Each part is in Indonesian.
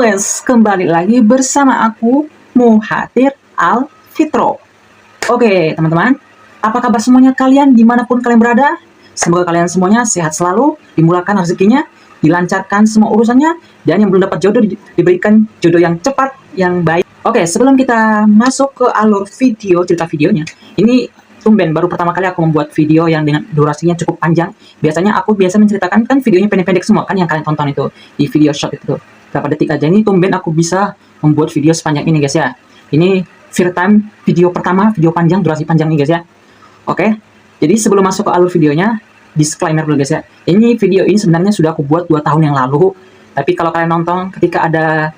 guys, kembali lagi bersama aku Muhatir Alfitro. Oke teman-teman, apa kabar semuanya kalian dimanapun kalian berada? Semoga kalian semuanya sehat selalu, dimulakan rezekinya, dilancarkan semua urusannya, dan yang belum dapat jodoh diberikan jodoh yang cepat, yang baik. Oke, sebelum kita masuk ke alur video, cerita videonya, ini tumben baru pertama kali aku membuat video yang dengan durasinya cukup panjang. Biasanya aku biasa menceritakan kan videonya pendek-pendek semua kan yang kalian tonton itu di video short itu berapa detik aja. Ini tumben aku bisa membuat video sepanjang ini guys ya. Ini first time video pertama, video panjang, durasi panjang nih guys ya. Oke, jadi sebelum masuk ke alur videonya, disclaimer dulu guys ya. Ini video ini sebenarnya sudah aku buat 2 tahun yang lalu. Tapi kalau kalian nonton ketika ada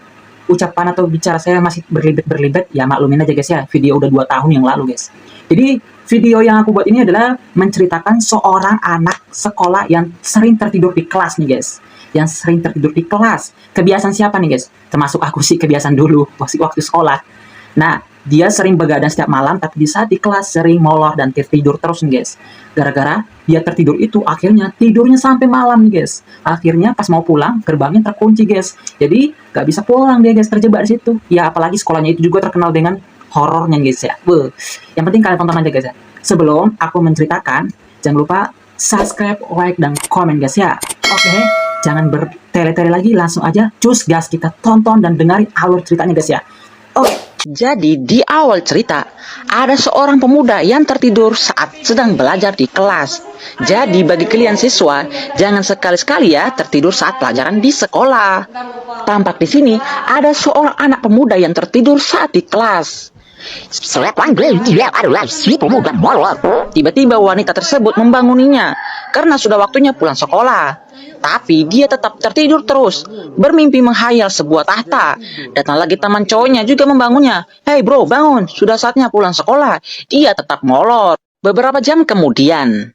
ucapan atau bicara saya masih berlibet, ya maklumin aja guys ya. Video udah 2 tahun yang lalu guys. Jadi video yang aku buat ini adalah menceritakan seorang anak sekolah yang sering tertidur di kelas nih guys. Yang sering tertidur di kelas. Kebiasaan siapa nih guys? Termasuk aku sih, kebiasaan dulu waktu sekolah. Nah, dia sering begadang setiap malam, tapi di saat di kelas sering molor dan tertidur terus nih guys. Gara-gara dia tertidur itu, akhirnya tidurnya sampai malam nih guys. Akhirnya pas mau pulang, gerbangnya terkunci guys. Jadi gak bisa pulang dia guys, terjebak di situ. Ya apalagi sekolahnya itu juga terkenal dengan horornya guys ya. Yang penting kalian tonton aja guys ya. Sebelum aku menceritakan, jangan lupa subscribe, like, dan komen guys ya. Oke, jangan bertele-tele lagi, langsung aja cus gas kita tonton dan dengarin alur ceritanya guys ya. Oke. Jadi di awal cerita, ada seorang pemuda yang tertidur saat sedang belajar di kelas. Jadi bagi kalian siswa, jangan sekali-sekali ya tertidur saat pelajaran di sekolah. Tampak di sini ada seorang anak pemuda yang tertidur saat di kelas. Tiba-tiba wanita tersebut membangunnya karena sudah waktunya pulang sekolah. Tapi dia tetap tertidur terus, bermimpi menghayal sebuah tahta. Datang lagi teman cowoknya juga membangunnya. Hei bro, bangun, sudah saatnya pulang sekolah. Dia tetap molor. Beberapa jam kemudian,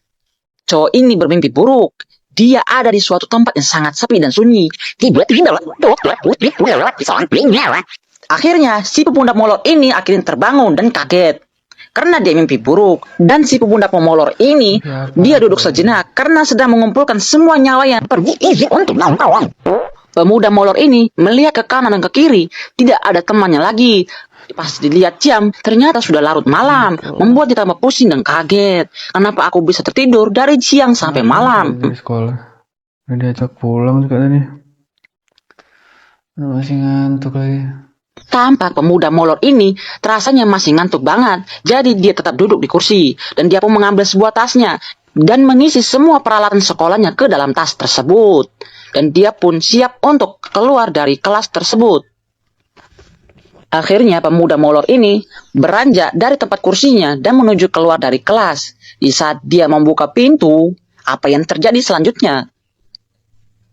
cowok ini bermimpi buruk. Dia ada di suatu tempat yang sangat sepi dan sunyi. Akhirnya, si pemuda molor ini akhirnya terbangun dan kaget. Karena dia mimpi buruk. Dan si pemuda pemolor ini, dia duduk sejenak karena sedang mengumpulkan semua nyawa yang pergi untuk nongkrong. Pemuda molor ini melihat ke kanan dan ke kiri, tidak ada temannya lagi. Pas dilihat jam, ternyata sudah larut malam, membuat dia tambah pusing dan kaget. Kenapa aku bisa tertidur dari siang sampai malam? Dari sekolah udah diajak pulang juga nih. Masih ngantuk lagi. Tampak pemuda molor ini terasanya masih ngantuk banget. Jadi dia tetap duduk di kursi. Dan dia pun mengambil sebuah tasnya dan mengisi semua peralatan sekolahnya ke dalam tas tersebut. Dan dia pun siap untuk keluar dari kelas tersebut. Akhirnya pemuda molor ini beranjak dari tempat kursinya dan menuju keluar dari kelas. Di saat dia membuka pintu, apa yang terjadi selanjutnya?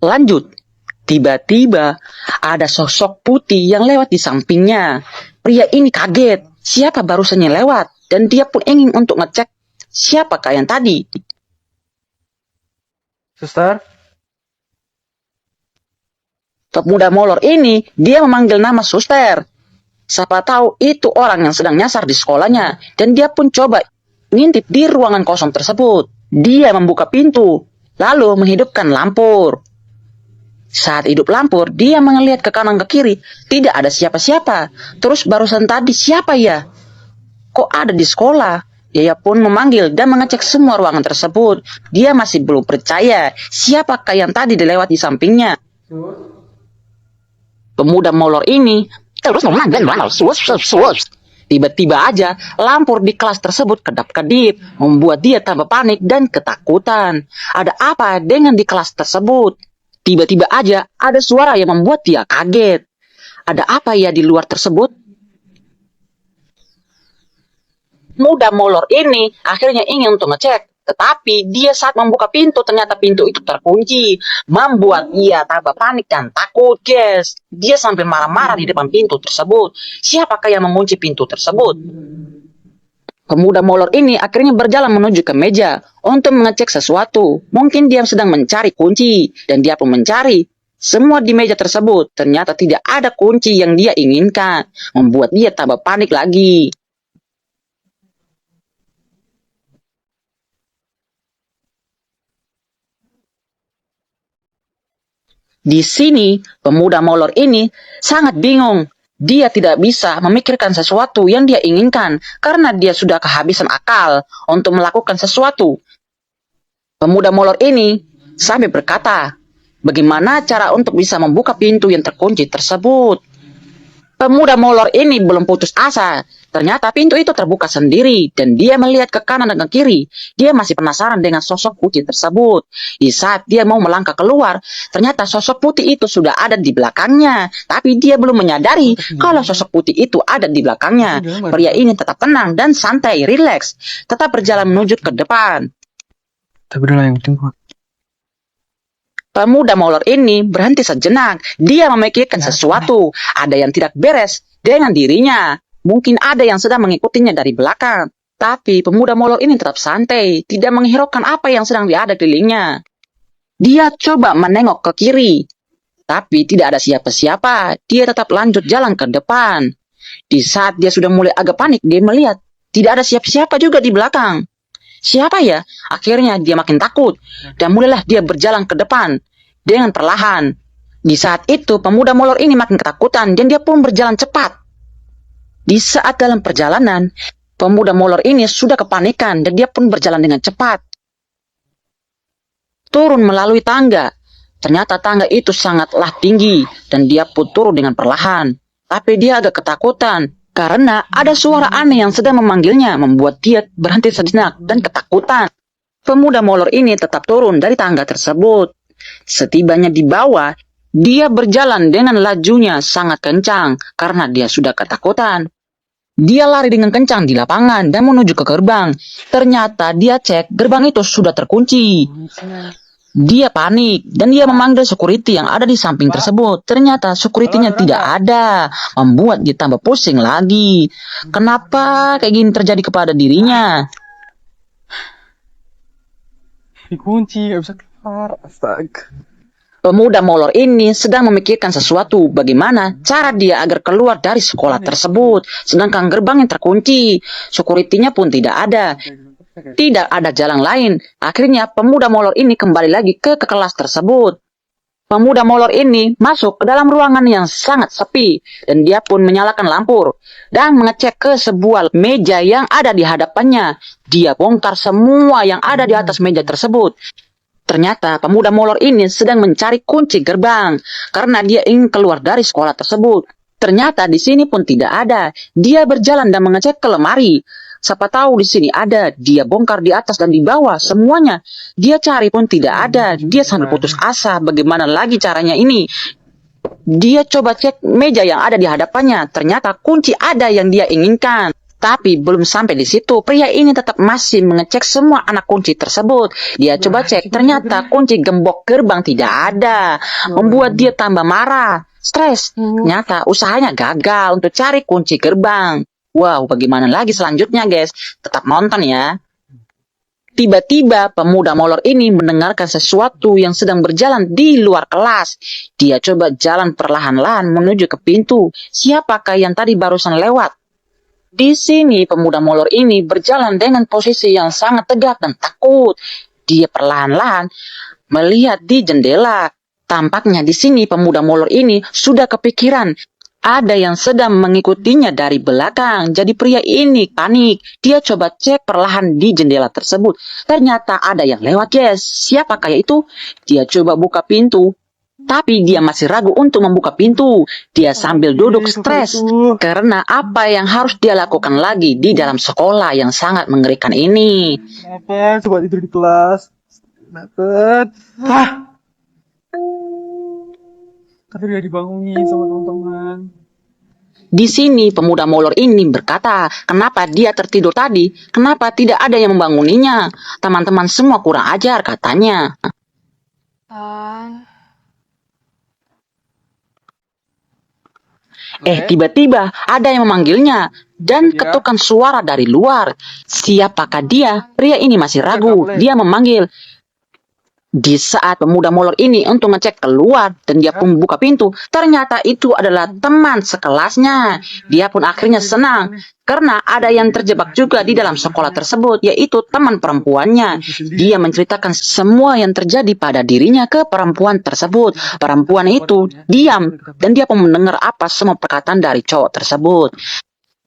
Lanjut. Tiba-tiba ada sosok putih yang lewat di sampingnya. Pria ini kaget. Siapa barusan yang lewat? Dan dia pun ingin untuk ngecek siapakah yang tadi. Suster? Pemuda molor ini, dia memanggil nama suster. Siapa tahu itu orang yang sedang nyasar di sekolahnya. Dan dia pun coba ngintip di ruangan kosong tersebut. Dia membuka pintu, lalu menghidupkan lampu. Saat hidup lampu, dia melihat ke kanan ke kiri, tidak ada siapa-siapa. Terus barusan tadi siapa ya? Kok ada di sekolah? Dia pun memanggil dan mengecek semua ruangan tersebut. Dia masih belum percaya siapakah yang tadi dilewat di sampingnya. Pemuda molor ini terus memanggil Tiba-tiba aja lampu di kelas tersebut kedap-kedip, membuat dia tambah panik dan ketakutan. Ada apa dengan di kelas tersebut? Tiba-tiba aja ada suara yang membuat dia kaget. Ada apa ya di luar tersebut? Pemuda molor ini akhirnya ingin untuk ngecek. Tetapi dia saat membuka pintu, ternyata pintu itu terkunci. Membuat dia tambah panik dan takut, guys. Dia sampai marah-marah di depan pintu tersebut. Siapakah yang mengunci pintu tersebut? Pemuda molor ini akhirnya berjalan menuju ke meja untuk mengecek sesuatu. Mungkin dia sedang mencari kunci, dan dia pun mencari. Semua di meja tersebut, ternyata tidak ada kunci yang dia inginkan. Membuat dia tambah panik lagi. Di sini, pemuda molor ini sangat bingung. Dia tidak bisa memikirkan sesuatu yang dia inginkan karena dia sudah kehabisan akal untuk melakukan sesuatu. Pemuda molor ini sampai berkata, bagaimana cara untuk bisa membuka pintu yang terkunci tersebut? Pemuda molor ini belum putus asa. Ternyata pintu itu terbuka sendiri dan dia melihat ke kanan dan ke kiri. Dia masih penasaran dengan sosok putih tersebut. Di saat dia mau melangkah keluar, ternyata sosok putih itu sudah ada di belakangnya. Tapi dia belum menyadari kalau sosok putih itu ada di belakangnya. Pria ini tetap tenang dan santai, rileks, tetap berjalan menuju ke depan. Tapi udah lah, yang penting gua. Pemuda molor ini berhenti sejenak. Dia memikirkan sesuatu. Ada yang tidak beres dengan dirinya. Mungkin ada yang sedang mengikutinya dari belakang. Tapi pemuda molor ini tetap santai. Tidak menghiraukan apa yang sedang ada di kelilingnya. Dia coba menengok ke kiri. Tapi tidak ada siapa-siapa. Dia tetap lanjut jalan ke depan. Di saat dia sudah mulai agak panik, dia melihat tidak ada siapa-siapa juga di belakang. Siapa ya? Akhirnya dia makin takut dan mulailah dia berjalan ke depan dengan perlahan. Di saat itu pemuda molor ini makin ketakutan dan dia pun berjalan cepat. Di saat dalam perjalanan, pemuda molor ini sudah kepanikan dan dia pun berjalan dengan cepat. Turun melalui tangga. Ternyata tangga itu sangatlah tinggi dan dia pun turun dengan perlahan. Tapi dia agak ketakutan. Karena ada suara aneh yang sedang memanggilnya, membuat dia berhenti sejenak dan ketakutan. Pemuda molor ini tetap turun dari tangga tersebut. Setibanya di bawah, dia berjalan dengan lajunya sangat kencang karena dia sudah ketakutan. Dia lari dengan kencang di lapangan dan menuju ke gerbang. Ternyata dia cek gerbang itu sudah terkunci. Dia panik dan dia memanggil security yang ada di samping tersebut. Ternyata security-nya tidak ada, membuat dia tambah pusing lagi. Kenapa kayak gini terjadi kepada dirinya? Dikunci, gak bisa keluar. Astaga. Pemuda molor ini sedang memikirkan sesuatu, bagaimana cara dia agar keluar dari sekolah tersebut. Sedangkan gerbang yang terkunci, security-nya pun tidak ada. Tidak ada jalan lain. Akhirnya pemuda molor ini kembali lagi ke kelas tersebut. Pemuda molor ini masuk ke dalam ruangan yang sangat sepi. Dan dia pun menyalakan lampu. Dan mengecek ke sebuah meja yang ada di hadapannya. Dia bongkar semua yang ada di atas meja tersebut. Ternyata pemuda molor ini sedang mencari kunci gerbang. Karena dia ingin keluar dari sekolah tersebut. Ternyata di sini pun tidak ada. Dia berjalan dan mengecek ke lemari. Siapa tahu di sini ada. Dia bongkar di atas dan di bawah semuanya. Dia cari pun tidak ada. Dia sambil putus asa. Bagaimana lagi caranya ini? Dia coba cek meja yang ada di hadapannya. Ternyata kunci ada yang dia inginkan. Tapi belum sampai di situ. Pria ini tetap masih mengecek semua anak kunci tersebut. Dia coba cek. Ternyata kunci gembok gerbang tidak ada. Membuat dia tambah marah. Stres. Ternyata usahanya gagal untuk cari kunci gerbang. Wow, bagaimana lagi selanjutnya guys? Tetap nonton ya. Tiba-tiba pemuda molor ini mendengarkan sesuatu yang sedang berjalan di luar kelas. Dia coba jalan perlahan-lahan menuju ke pintu. Siapakah yang tadi barusan lewat? Di sini pemuda molor ini berjalan dengan posisi yang sangat tegak dan takut. Dia perlahan-lahan melihat di jendela. Tampaknya di sini pemuda molor ini sudah kepikiran. Ada yang sedang mengikutinya dari belakang. Jadi pria ini panik. Dia coba cek perlahan di jendela tersebut. Ternyata ada yang lewat guys. Siapakah itu? Dia coba buka pintu. Tapi dia masih ragu untuk membuka pintu. Dia sambil duduk stres. Karena apa yang harus dia lakukan lagi di dalam sekolah yang sangat mengerikan ini. Kenapa? Coba tidur di kelas. Kenapa? Tapi udah dibangunin sama teman-teman. Di sini pemuda molor ini berkata, kenapa dia tertidur tadi? Kenapa tidak ada yang membanguninya? Teman-teman semua kurang ajar katanya. Tiba-tiba ada yang memanggilnya dan ketukan suara dari luar. Siapakah dia? Pria ini masih ragu. Dia memanggil, Di saat pemuda molor ini untuk ngecek keluar dan dia pun buka pintu, ternyata itu adalah teman sekelasnya. Dia pun akhirnya senang karena ada yang terjebak juga di dalam sekolah tersebut, yaitu teman perempuannya. Dia menceritakan semua yang terjadi pada dirinya ke perempuan tersebut. Perempuan itu diam dan dia pun mendengar apa semua perkataan dari cowok tersebut.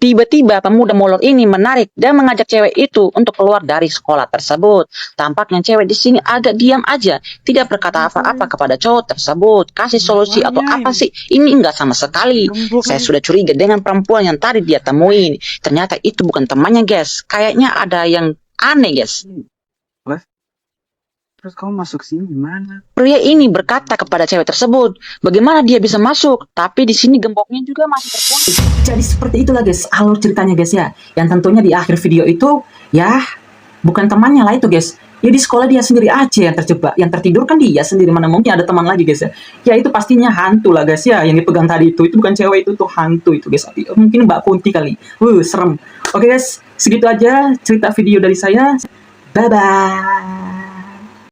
Tiba-tiba pemuda molor ini menarik dan mengajak cewek itu untuk keluar dari sekolah tersebut. Tampaknya cewek di sini agak diam aja, tidak berkata apa-apa kepada cowok tersebut. Kasih solusi atau apa sih? Ini enggak sama sekali. Saya sudah curiga dengan perempuan yang tadi dia temuin. Ternyata itu bukan temannya, guys. Kayaknya ada yang aneh, guys. Terus kamu masuk sini gimana? Pria ini berkata kepada cewek tersebut, bagaimana dia bisa masuk? Tapi di sini gemboknya juga masih terkunci. Jadi seperti itulah guys alur ceritanya guys ya. Yang tentunya di akhir video itu ya bukan temannya lah itu guys. Ya di sekolah dia sendiri aja yang terjebak. Yang tertidur kan dia sendiri, mana mungkin ada teman lagi guys ya. Ya itu pastinya hantu lah guys ya. Yang dipegang tadi itu bukan cewek, itu tuh hantu itu guys. Mungkin Mbak Kunti kali. Serem. Oke guys, segitu aja cerita video dari saya. Bye bye.